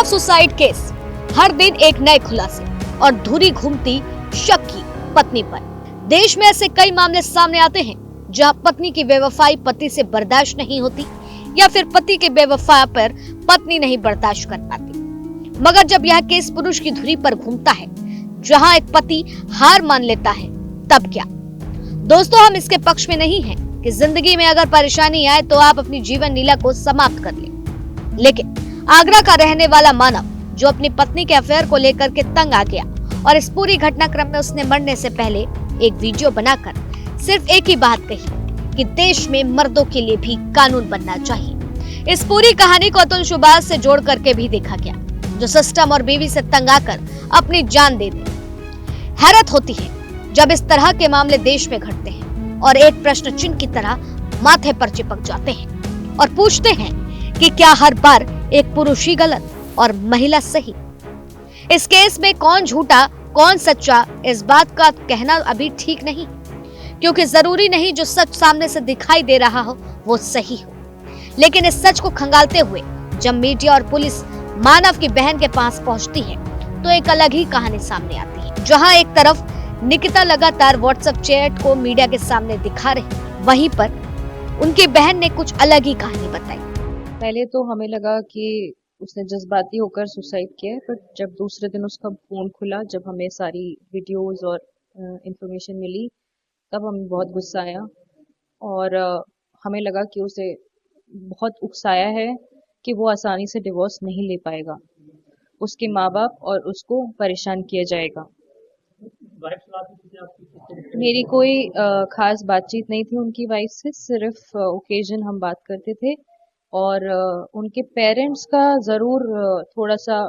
मानव suicide case, हर दिन एक नए खुलासे और धुरी घूमती शक की पत्नी पर। देश में ऐसे कई मामले सामने आते हैं जहां पत्नी की बेवफाई पति से बर्दाश्त नहीं होती या फिर पति के बेवफा पर पत्नी नहीं बर्दाश्त कर पाती। मगर जब यह केस पुरुष की धुरी पर घूमता है, जहां एक पति हार मान लेता है, तब क्या? दोस्तों, हम इसके पक्ष में नहीं हैं कि जिंदगी में अगर परेशानी आए तो आप अपनी जीवन लीला को समाप्त कर लें। लेकिन आगरा का रहने वाला मानव, जो अपनी पत्नी के अफेयर को लेकर के तंग आ गया और इस पूरी घटनाक्रम में उसने मरने से पहले एक वीडियो बनाकर सिर्फ एक ही बात कही कि देश में मर्दों के लिए भी कानून बनना चाहिए। इस पूरी कहानी को अतुल सुभाष से जोड़ करके भी देखा गया, जो सिस्टम और बीवी से तंग आकर अपनी जान दे दे। हैरत होती है जब इस तरह के मामले देश में घटते हैं और एक प्रश्न चिन्ह की तरह माथे पर चिपक जाते हैं और पूछते हैं कि क्या हर बार एक पुरुष ही गलत और महिला सही? इस केस में कौन झूठा कौन सच्चा, इस बात का कहना अभी ठीक नहीं, क्योंकि जरूरी नहीं जो सच सामने से दिखाई दे रहा हो वो सही हो। लेकिन इस सच को खंगालते हुए जब मीडिया और पुलिस मानव की बहन के पास पहुंचती है तो एक अलग ही कहानी सामने आती है। जहां एक तरफ निकिता लगातार व्हाट्सएप चैट को मीडिया के सामने दिखा रही, वहीं पर उनकी बहन ने कुछ अलग ही कहानी बताई। पहले तो हमें लगा कि उसने जज्बाती होकर सुसाइड किया है, पर जब दूसरे दिन उसका फोन खुला, जब हमें सारी वीडियोस और इंफॉर्मेशन मिली, तब हमें बहुत गुस्सा आया और हमें लगा कि उसे बहुत उकसाया है कि वो आसानी से डिवोर्स नहीं ले पाएगा, उसके माँ बाप और उसको परेशान किया जाएगा। मेरी कोई खास बातचीत नहीं थी उनकी वाइफ से, सिर्फ ओकेजन हम बात करते थे और उनके पेरेंट्स का ज़रूर थोड़ा सा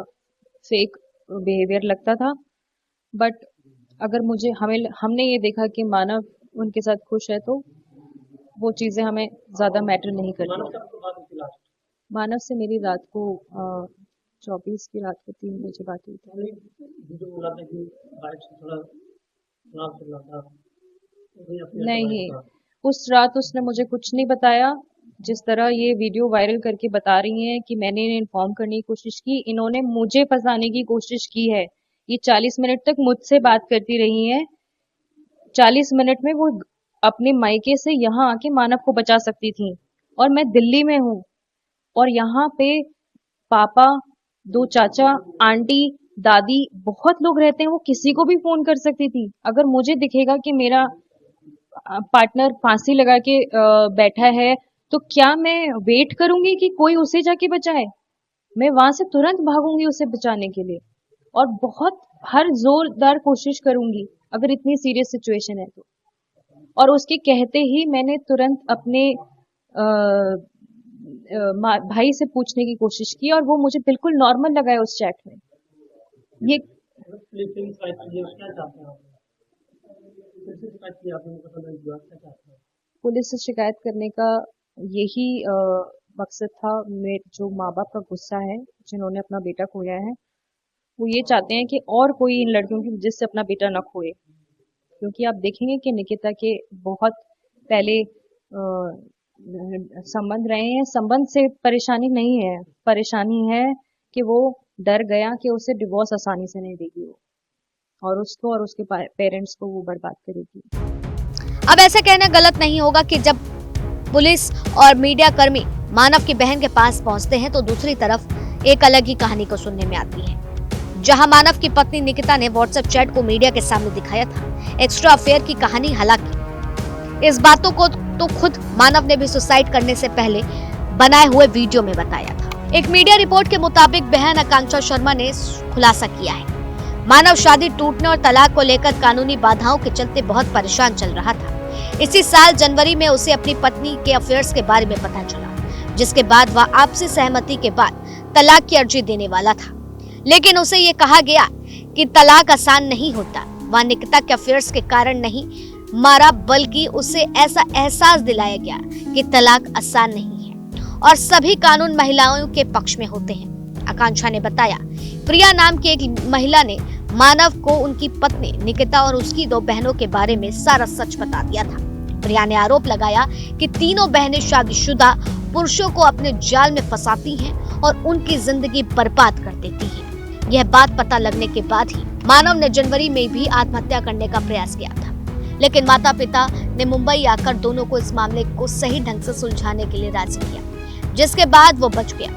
फेक बिहेवियर लगता था, बट अगर हमने ये देखा कि मानव उनके साथ खुश है तो वो चीज़ें हमें ज़्यादा मैटर नहीं करती। मानव से मेरी रात को 24 की रात को 3 बजे बात हुई थी। नहीं, उस रात उसने मुझे कुछ नहीं बताया। जिस तरह ये वीडियो वायरल करके बता रही हैं कि मैंने इन्हें इन्फॉर्म करने की कोशिश की, इन्होंने मुझे फंसाने की कोशिश की है। ये 40 मिनट तक मुझसे बात करती रही हैं। 40 मिनट में वो अपने मायके से यहाँ आके मानव को बचा सकती थी, और मैं दिल्ली में हूँ और यहाँ पे पापा, 2 चाचा, आंटी, दादी, बहुत लोग रहते हैं। वो किसी को भी फोन कर सकती थी। अगर मुझे दिखेगा कि मेरा पार्टनर फांसी लगा के बैठा है, तो क्या मैं वेट करूंगी कि कोई उसे जाके बचाए? मैं वहां से तुरंत भागूंगी उसे बचाने के लिए, और बहुत हर जोरदार कोशिश करूंगी अगर इतनी सीरियस सिचुएशन है तो। और उसके कहते ही मैंने तुरंत अपने भाई से पूछने की कोशिश की, और वो मुझे बिल्कुल नॉर्मल लगा है उस चैट में। ये पुलिस से शिकायत करने का यही मकसद था। जो माँ बाप का गुस्सा है, जिन्होंने अपना बेटा खोया है, वो ये चाहते हैं कि और कोई इन लड़कियों की वजह से अपना बेटा न खोए, क्योंकि आप देखेंगे कि निकिता के बहुत पहले संबंध रहे हैं। संबंध से परेशानी नहीं है, परेशानी है कि वो डर गया कि उसे डिवोर्स आसानी से नहीं देगी वो, और उसको और उसके पेरेंट्स को वो बर्बाद करेगी। अब ऐसा कहना गलत नहीं होगा कि जब पुलिस और मीडिया कर्मी मानव की बहन के पास पहुंचते हैं तो दूसरी तरफ एक अलग ही कहानी को सुनने में आती है। जहां मानव की पत्नी निकिता ने व्हाट्सएप चैट को मीडिया के सामने दिखाया था एक्स्ट्रा अफेयर की कहानी। हालांकि इस बातों को तो खुद मानव ने भी सुसाइड करने से पहले बनाए हुए वीडियो में बताया था। एक मीडिया रिपोर्ट के मुताबिक बहन आकांक्षा शर्मा ने खुलासा किया है, मानव शादी टूटने और तलाक को लेकर कानूनी बाधाओं के चलते बहुत परेशान चल रहा था। इसी साल जनवरी में उसे अपनी पत्नी के अफेयर्स के बारे में पता चला, जिसके बाद वह आपसी सहमति के बाद तलाक की अर्जी देने वाला था। लेकिन उसे ये कहा गया कि तलाक आसान नहीं होता। वह निकिता के अफेयर्स के कारण नहीं मारा, बल्कि उसे ऐसा एहसास दिलाया गया कि तलाक आसान नहीं है और सभी कानून महिलाओं के पक्ष में होते हैं। आकांक्षा ने बताया, प्रिया नाम की एक महिला ने मानव को उनकी पत्नी निकिता और उसकी 2 बहनों के बारे में सारा सच बता दिया था। प्रिया ने आरोप लगाया कि तीनों बहनें शादीशुदा पुरुषों को अपने जाल में फंसाती हैं और उनकी जिंदगी बर्बाद कर देती हैं। यह बात पता लगने के बाद ही मानव ने जनवरी में भी आत्महत्या करने का प्रयास किया था, लेकिन माता पिता ने मुंबई आकर दोनों को इस मामले को सही ढंग से सुलझाने के लिए राजी किया, जिसके बाद वो बच गया।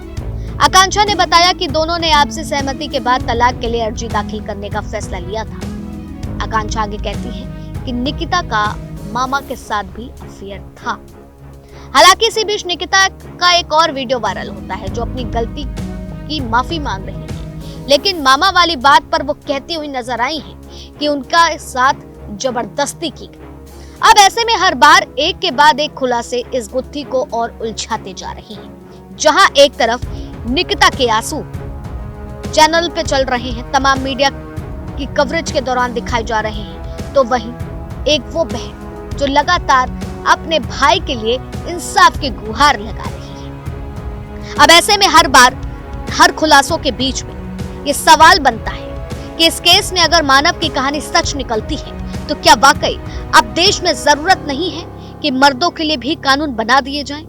आकांक्षा ने बताया कि दोनों ने आपसी सहमति के बाद तलाक के लिए अर्जी दाखिल करने का फैसला लिया था। आकांक्षा आगे कहती है कि निकिता का मामा के साथ भी अफेयर था। हालांकि इसी बीच निकिता का एक और वीडियो वायरल होता है जो अपनी गलती की माफी मांग रही है, लेकिन मामा वाली बात पर वो कहती हुई नजर आई है कि उनका साथ जबरदस्ती की गई। अब ऐसे में हर बार एक के बाद एक खुलासे इस गुत्थी को और उलझाते जा रहे हैं। जहां एक तरफ निकिता के आंसू चैनल पे चल रहे हैं, तमाम मीडिया की कवरेज के दौरान दिखाए जा रहे हैं, तो वहीं एक वो बहन जो लगातार अपने भाई के लिए इंसाफ की गुहार लगा रही है। अब ऐसे में हर बार हर खुलासों के बीच में ये सवाल बनता है कि इस केस में अगर मानव की कहानी सच निकलती है तो क्या वाकई अब देश में जरूरत नहीं है कि मर्दों के लिए भी कानून बना दिए जाएं?